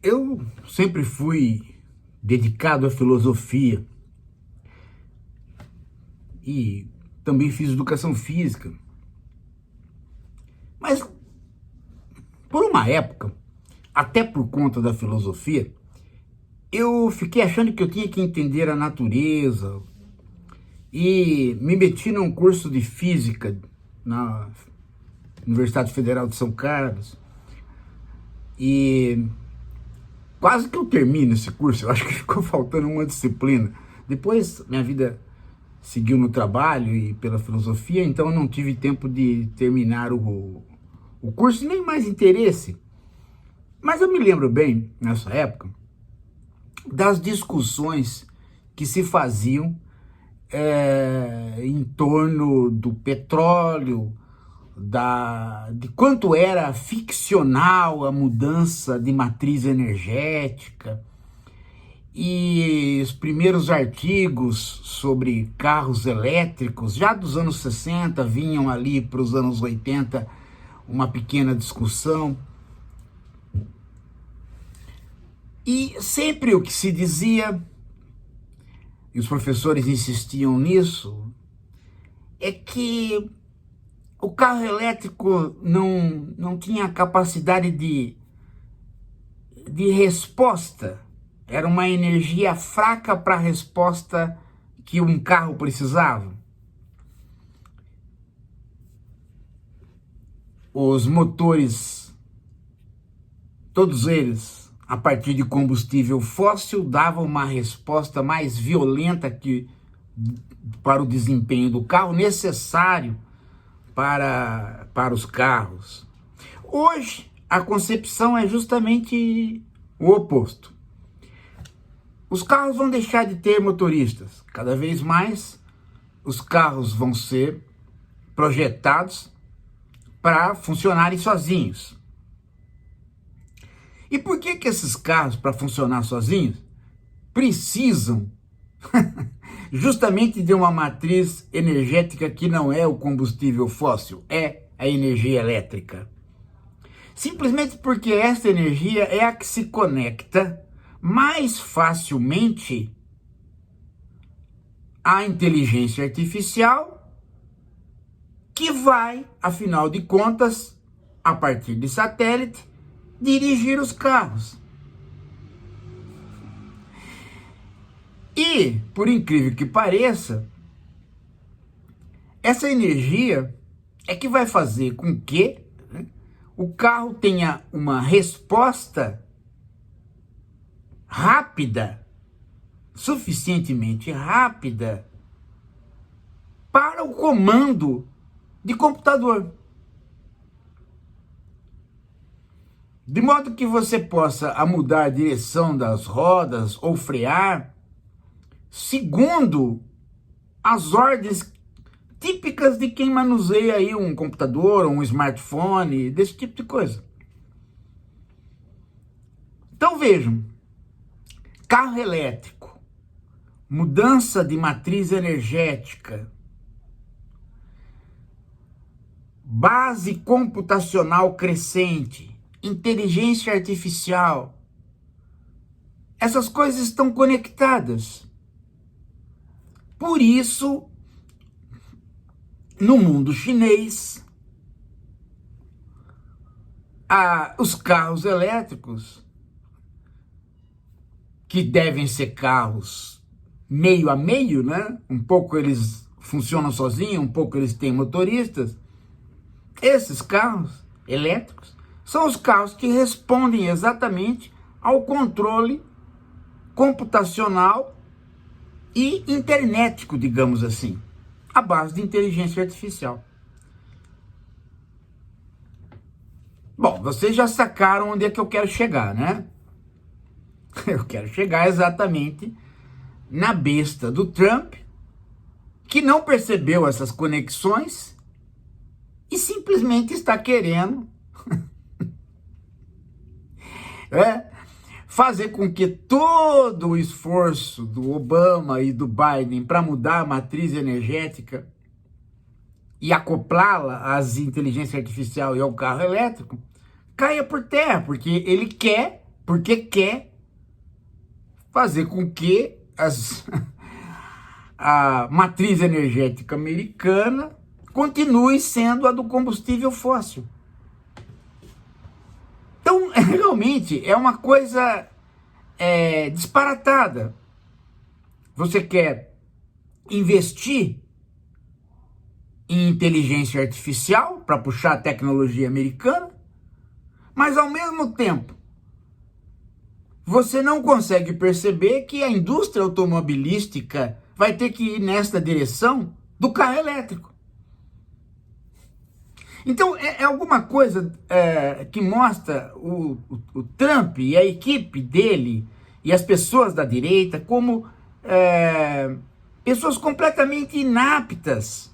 Eu sempre fui dedicado à filosofia e também fiz educação física. Mas por uma época, até por conta da filosofia, eu fiquei achando que eu tinha que entender a natureza e me meti num curso de física na Universidade Federal de São Carlos. E quase que eu termino esse curso, eu acho que ficou faltando uma disciplina. Depois minha vida seguiu no trabalho e pela filosofia, então eu não tive tempo de terminar o curso, nem mais interesse. Mas eu me lembro bem, nessa época, das discussões que se faziam em torno do petróleo, de quanto era ficcional a mudança de matriz energética, e os primeiros artigos sobre carros elétricos, já dos anos 60, vinham ali para os anos 80, uma pequena discussão. E sempre o que se dizia, e os professores insistiam nisso, é que o carro elétrico não tinha capacidade de resposta. Era uma energia fraca para a resposta que um carro precisava. Os motores, todos eles, a partir de combustível fóssil, davam uma resposta mais violenta para o desempenho do carro, necessário para os carros. Hoje, a concepção é justamente o oposto. Os carros vão deixar de ter motoristas. Cada vez mais, os carros vão ser projetados para funcionarem sozinhos. E por que esses carros, para funcionar sozinhos, precisam justamente de uma matriz energética que não é o combustível fóssil, é a energia elétrica? Simplesmente porque essa energia é a que se conecta mais facilmente à inteligência artificial, que vai, afinal de contas, a partir de satélite, dirigir os carros. E, por incrível que pareça, essa energia é que vai fazer com que o carro tenha uma resposta rápida, suficientemente rápida, para o comando de computador. De modo que você possa mudar a direção das rodas ou frear segundo as ordens típicas de quem manuseia aí um computador, um smartphone, desse tipo de coisa. Então vejam, carro elétrico, mudança de matriz energética, base computacional crescente, inteligência artificial, essas coisas estão conectadas. Por isso, no mundo chinês, os carros elétricos, que devem ser carros meio a meio, né? Um pouco eles funcionam sozinhos, um pouco eles têm motoristas. Esses carros elétricos são os carros que respondem exatamente ao controle computacional e internetico, digamos assim, à base de inteligência artificial. Bom, vocês já sacaram onde é que eu quero chegar, né? Eu quero chegar exatamente na besta do Trump, que não percebeu essas conexões e simplesmente está querendo fazer com que todo o esforço do Obama e do Biden para mudar a matriz energética e acoplá-la às inteligência artificial e ao carro elétrico caia por terra, porque ele quer porque quer fazer com que a matriz energética americana continue sendo a do combustível fóssil. Então, realmente, é uma coisa disparatada. Você quer investir em inteligência artificial para puxar a tecnologia americana, mas ao mesmo tempo você não consegue perceber que a indústria automobilística vai ter que ir nesta direção do carro elétrico. Então é alguma coisa que mostra o Trump e a equipe dele e as pessoas da direita como pessoas completamente inaptas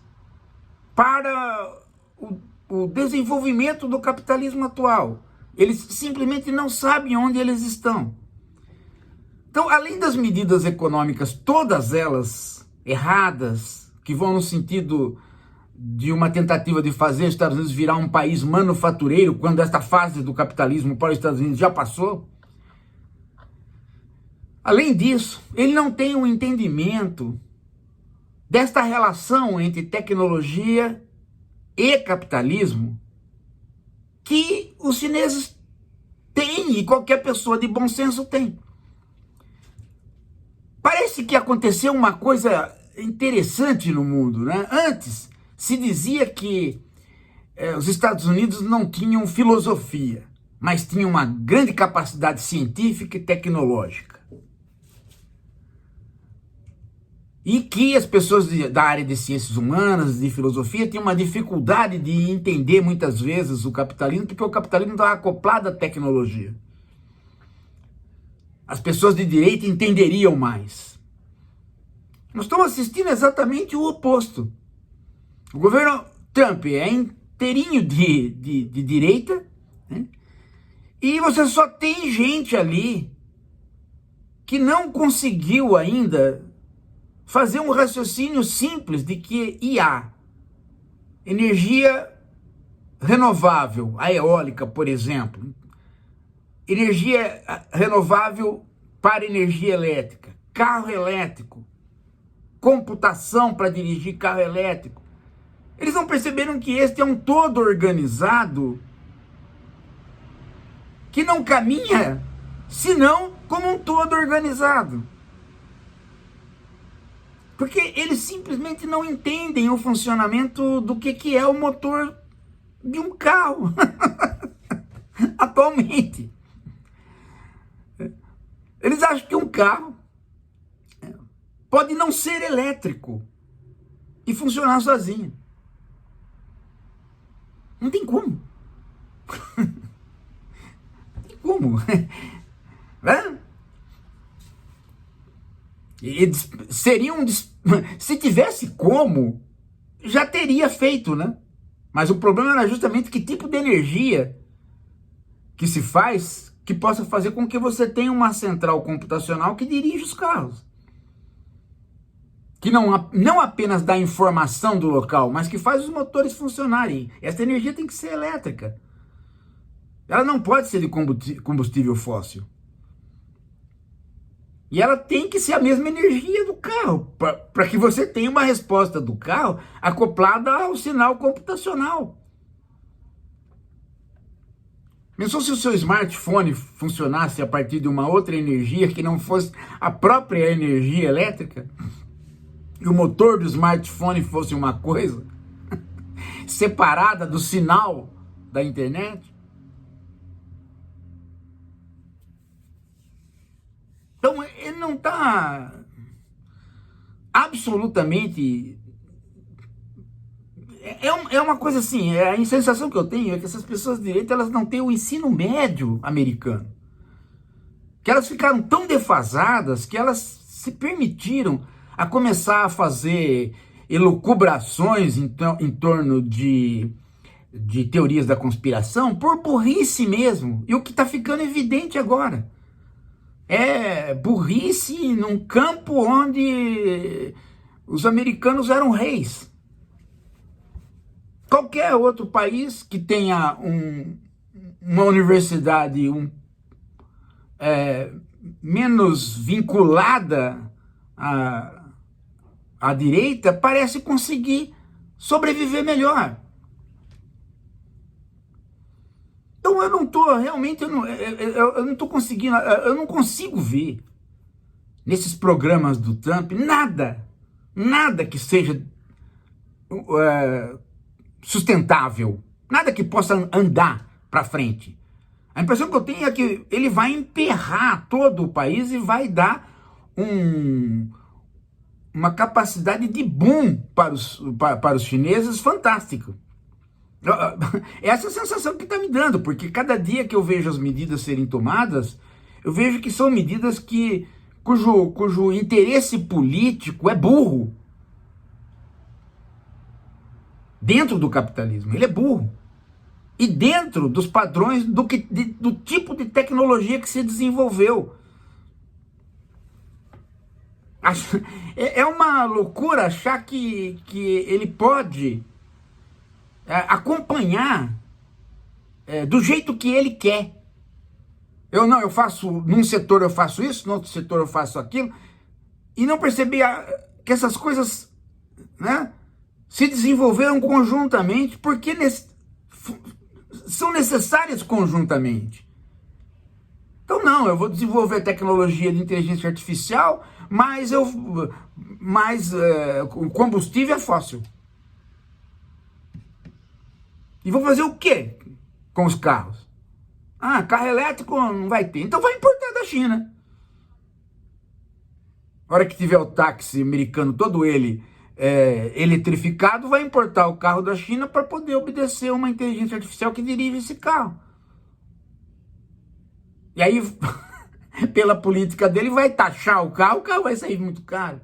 para o desenvolvimento do capitalismo atual. Eles simplesmente não sabem onde eles estão. Então, além das medidas econômicas, todas elas erradas, que vão no sentido de uma tentativa de fazer os Estados Unidos virar um país manufatureiro, quando esta fase do capitalismo para os Estados Unidos já passou. Além disso, ele não tem um entendimento desta relação entre tecnologia e capitalismo que os chineses têm e qualquer pessoa de bom senso tem. Parece que aconteceu uma coisa interessante no mundo, né? Antes se dizia que os Estados Unidos não tinham filosofia, mas tinham uma grande capacidade científica e tecnológica. E que as pessoas da área de ciências humanas, de filosofia, tinham uma dificuldade de entender muitas vezes o capitalismo, porque o capitalismo estava acoplado à tecnologia. As pessoas de direita entenderiam mais. Nós estamos assistindo exatamente o oposto. O governo Trump é inteirinho de direita, né? E você só tem gente ali que não conseguiu ainda fazer um raciocínio simples de que IA, energia renovável, a eólica, por exemplo, energia renovável para energia elétrica, carro elétrico, computação para dirigir carro elétrico. Eles não perceberam que este é um todo organizado que não caminha senão como um todo organizado. Porque eles simplesmente não entendem o funcionamento do que é o motor de um carro atualmente. Eles acham que um carro pode não ser elétrico e funcionar sozinho. Não tem como. Não tem como. Se tivesse como, já teria feito, né? Mas o problema era justamente que tipo de energia que se faz que possa fazer com que você tenha uma central computacional que dirige os carros. Que não apenas dá informação do local, mas que faz os motores funcionarem. Essa energia tem que ser elétrica. Ela não pode ser de combustível fóssil. E ela tem que ser a mesma energia do carro, para que você tenha uma resposta do carro acoplada ao sinal computacional. Pensou se o seu smartphone funcionasse a partir de uma outra energia que não fosse a própria energia elétrica? E o motor do smartphone fosse uma coisa separada do sinal da internet? Então, ele não está absolutamente... É uma coisa assim, a sensação que eu tenho é que essas pessoas de direita, elas não têm o ensino médio americano. Que elas ficaram tão defasadas que elas se permitiram a começar a fazer elucubrações em torno de teorias da conspiração por burrice mesmo. E o que está ficando evidente agora é burrice num campo onde os americanos eram reis. Qualquer outro país que tenha uma universidade menos vinculada à direita, parece conseguir sobreviver melhor. Então eu não estou, realmente, eu não estou conseguindo, eu não consigo ver nesses programas do Trump nada que seja sustentável, nada que possa andar para frente. A impressão que eu tenho é que ele vai emperrar todo o país e vai dar uma capacidade de boom para os chineses fantástico. Essa é a sensação que está me dando, porque cada dia que eu vejo as medidas serem tomadas, eu vejo que são medidas cujo interesse político é burro. Dentro do capitalismo, ele é burro. E dentro dos padrões do tipo de tecnologia que se desenvolveu. É uma loucura achar que ele pode acompanhar do jeito que ele quer. Eu faço, num setor eu faço isso, no outro setor eu faço aquilo, e não perceber que essas coisas, né, se desenvolveram conjuntamente, porque são necessárias conjuntamente. Então não, eu vou desenvolver tecnologia de inteligência artificial, mas o combustível é fóssil. E vou fazer o quê com os carros? Carro elétrico não vai ter, então vai importar da China. Na hora que tiver o táxi americano, todo ele eletrificado, vai importar o carro da China para poder obedecer uma inteligência artificial que dirige esse carro. E aí, pela política dele, vai taxar o carro vai sair muito caro.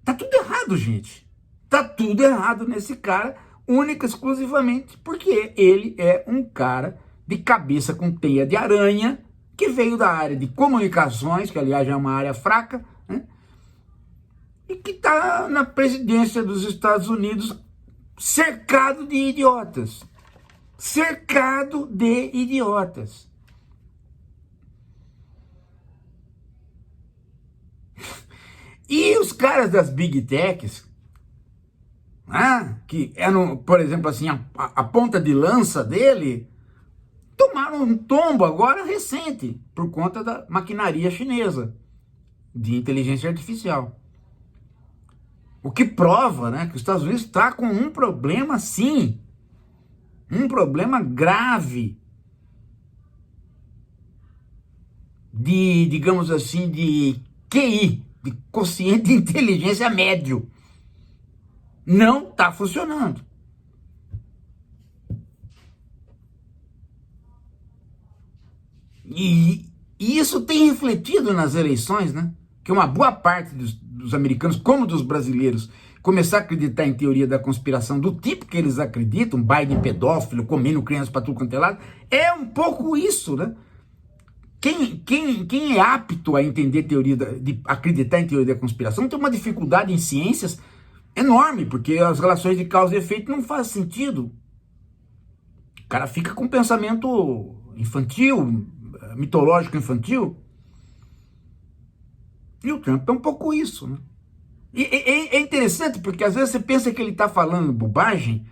Tá tudo errado, gente. Tá tudo errado nesse cara, única e exclusivamente porque ele é um cara de cabeça com teia de aranha, que veio da área de comunicações, que aliás é uma área fraca, né? E que está na presidência dos Estados Unidos cercado de idiotas. Cercado de idiotas. E os caras das Big Techs, que eram, por exemplo, assim, a ponta de lança dele, tomaram um tombo agora recente, por conta da maquinaria chinesa de inteligência artificial. O que prova, né, que os Estados Unidos está com um problema, sim, um problema grave de, digamos assim, de QI, de quociente de inteligência médio. Não está funcionando. E isso tem refletido nas eleições, né? Que uma boa parte dos americanos, como dos brasileiros, começar a acreditar em teoria da conspiração do tipo que eles acreditam, Biden pedófilo, comendo crianças para tudo quanto é lado, é um pouco isso, né? Quem é apto a entender de acreditar em teoria da conspiração tem uma dificuldade em ciências enorme, porque as relações de causa e efeito não fazem sentido. O cara fica com um pensamento infantil, mitológico infantil. E o Trump é um pouco isso, né? E é interessante porque às vezes você pensa que ele está falando bobagem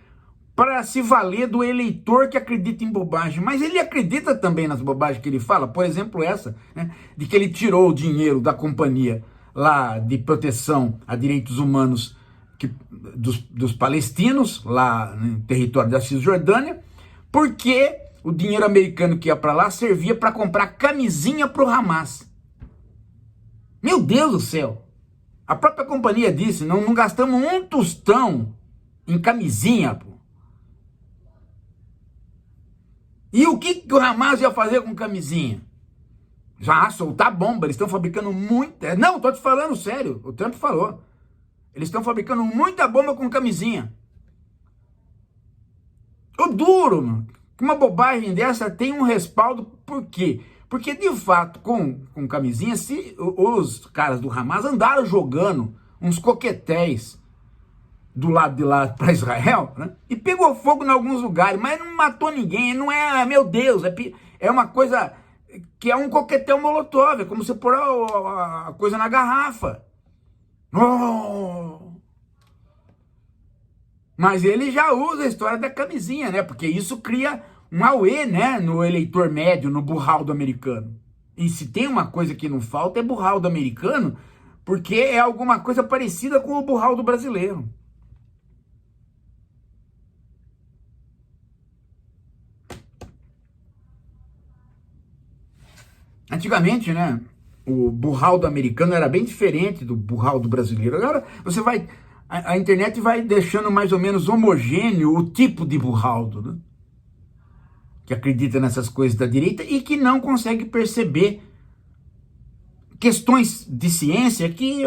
para se valer do eleitor que acredita em bobagem, mas ele acredita também nas bobagens que ele fala, por exemplo essa, né, de que ele tirou o dinheiro da companhia lá de proteção a direitos humanos dos palestinos, lá no território da Cisjordânia, porque o dinheiro americano que ia para lá servia para comprar camisinha para o Hamas. Meu Deus do céu! A própria companhia disse, não gastamos um tostão em camisinha, pô. E o que o Hamas ia fazer com camisinha? Já soltar bomba, eles estão fabricando muita... Não, estou te falando sério, o Trump falou. Eles estão fabricando muita bomba com camisinha. O duro, mano, que uma bobagem dessa tem um respaldo, por quê? Porque, de fato, com camisinha, se os caras do Hamas andaram jogando uns coquetéis do lado de lá para Israel, né? E pegou fogo em alguns lugares, mas não matou ninguém, não é, meu Deus, É uma coisa que é um coquetel molotov, é como você pôr a coisa na garrafa. Oh! Mas ele já usa a história da camisinha, né? Porque isso cria um auê, né? No eleitor médio, no burraldo americano. E se tem uma coisa que não falta é burraldo americano, porque é alguma coisa parecida com o burraldo brasileiro. Antigamente, né? O burraldo americano era bem diferente do burraldo brasileiro. Agora você vai. A internet vai deixando mais ou menos homogêneo o tipo de burraldo, né? Que acredita nessas coisas da direita e que não consegue perceber questões de ciência que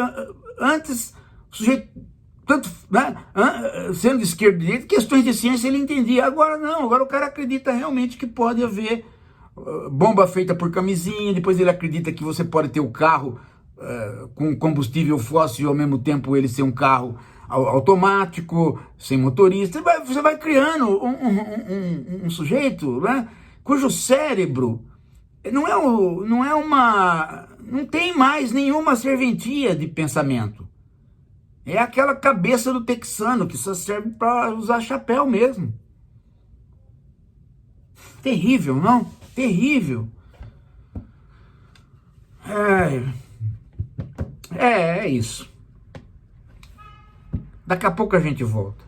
antes o sujeito, tanto, né, sendo de esquerda e de direita, questões de ciência ele entendia. Agora não, agora o cara acredita realmente que pode haver bomba feita por camisinha, depois ele acredita que você pode ter o carro com combustível fóssil e ao mesmo tempo ele ser um carro automático, sem motorista. Você vai criando um sujeito, né, cujo cérebro não tem mais nenhuma serventia de pensamento. É aquela cabeça do texano que só serve para usar chapéu mesmo. Terrível, não? Terrível. É isso. Daqui a pouco a gente volta.